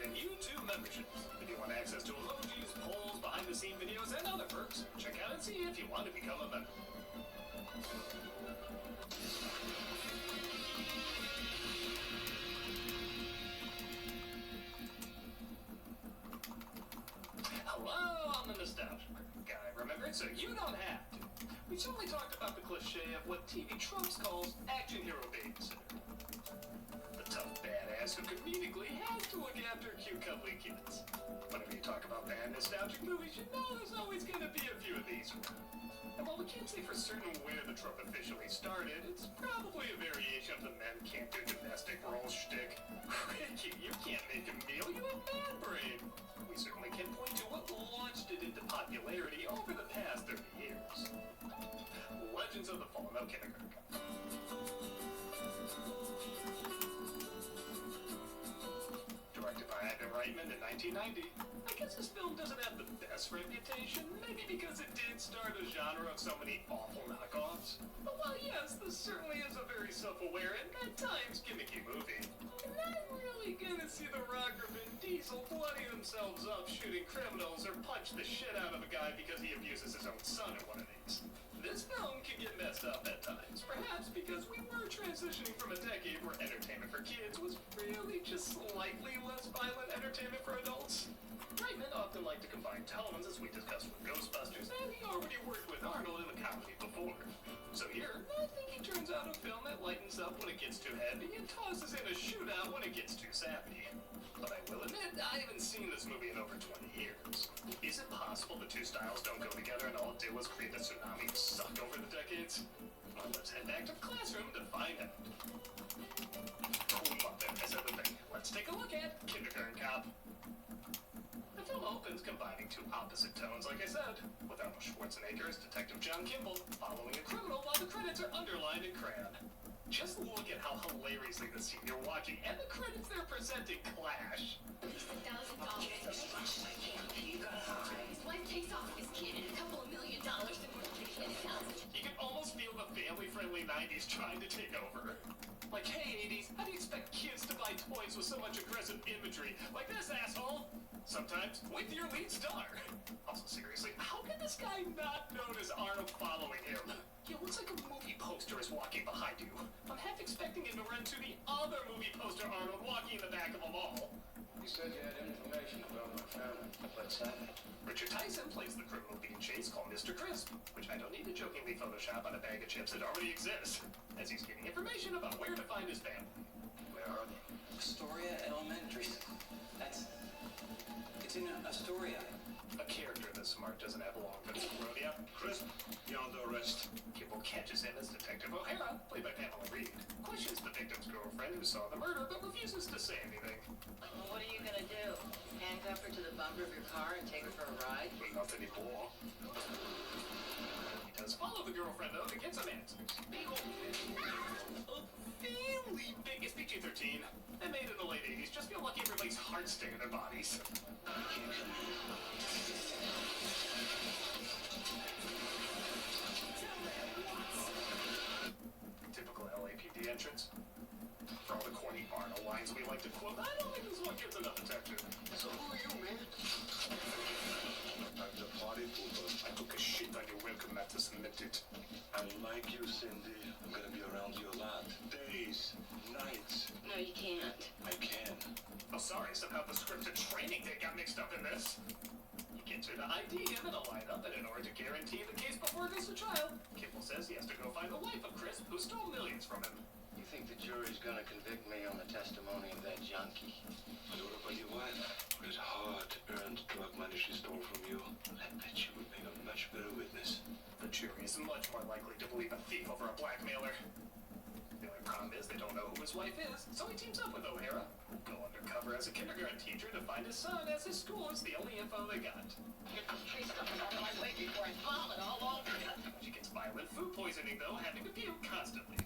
regarding YouTube memberships. If you want access to emojis, polls, behind-the-scene videos, and other perks, check out and see if you want to become a member. Hello, I'm the nostalgic guy, remember? So you don't have to. We certainly talked about the cliche of what TV Tropes calls action hero babysitter. The tough badass who comedically has to look after cute cuddly kids. Whenever you talk about bad nostalgic movies, you know there's always going to be a few of these around. And while we can't say for certain where the trope officially started, it's probably a variation of the men can't do domestic role shtick. Ricky, you can't make a meal, you have man brain. We certainly can point to what launched it into popularity over the past 30 years. Legends of the Fallen. Okay, directed by Ivan Reitman in 1990. I guess this film doesn't have the best reputation, maybe because it did start a genre of so many awful knockoffs. But while yes, this certainly is a very self-aware and at times gimmicky movie, you're not really gonna see The Rock or Vin Diesel bloody themselves up shooting criminals or punch the shit out of a guy because he abuses his own son in one of these. This film can get messed up at times, perhaps because we were transitioning from a decade where entertainment for kids was really just slightly less violent entertainment for adults. Reitman often liked to combine tones, as we discussed with Ghostbusters, and he already worked with Arnold in the comedy before. So here, I think he turns out a film that lightens up when it gets too heavy and tosses in a shootout when it gets too sappy. But I will admit, I haven't seen this movie in over 20 years. Is it possible the two styles don't go together and all it did was create a tsunami of suck over the decades? Well, let's head back to the classroom to find out. Cool up there, I said the thing. Let's take a look at Kindergarten Cop. The film opens combining two opposite tones, like I said, with Arnold Schwarzenegger as Detective John Kimball following a criminal while the credits are underlined in crayon. Just look at how hilariously the scene you're watching and the credits they're presenting clash. He's $1,000. His wife takes off with his kid and a couple of $1 million in order to get his house. You can almost feel the family-friendly 90s trying to take over. Like, hey, 80s, how do you expect kids to buy toys with so much aggressive imagery? Like this, asshole! Sometimes with your lead star. Also, seriously, how can this guy not notice Arnold following him? He looks like a movie poster is walking behind you. I'm half expecting him to run to the other movie poster Arnold walking in the back of a mall. You said you had information about my family. What's that? Richard Tyson plays the criminal being chased called Mr. Crisp, which I don't need to jokingly Photoshop on a bag of chips that already exists, as he's getting information about where to find his family. Where are they? Astoria Elementary. It's in Astoria. A character this smart doesn't have long for this rodeo. Crisp, you're under arrest. Kimball catches him as Detective O'Hara, played by Pamela Reed, questions the victim's girlfriend who saw the murder but refuses to say anything. Well, what are you gonna do? Handcuff her to the bumper of your car and take her for a ride? Not anymore. He does follow the girlfriend though to get some answers. Family big. It's PG-13. They made it in the late 80s. Just feel lucky everybody's hearts stay in their bodies. Typical LAPD entrance. For all the corny Arnold lines we like to quote, I don't think this one gets enough attention. So who are you, man? I'm the party pooper. I took a shit on your welcome mat to cement it. And like you, Cindy, I'm gonna be around you a lot. Days, nights. No, you can't. I can. Oh, sorry, somehow the scripted training day got mixed up in this. He gets her to ID him in a lineup, and in order to guarantee the case before it goes to trial, Kimball says he has to go find the wife of Crisp, who stole millions from him. You think the jury's gonna convict me on the testimony of that junkie? I don't know about your wife. For that hard-earned drug money she stole from you, I bet you would make a much better witness. The jury is much more likely to believe a thief over a blackmailer. The only problem is they don't know who his wife is, so he teams up with O'Hara, who'll go undercover as a kindergarten teacher to find his son, as his school is the only info they got. Get this tree stuff out of my way before I vomit all over you. She gets violent food poisoning, though, having to puke constantly.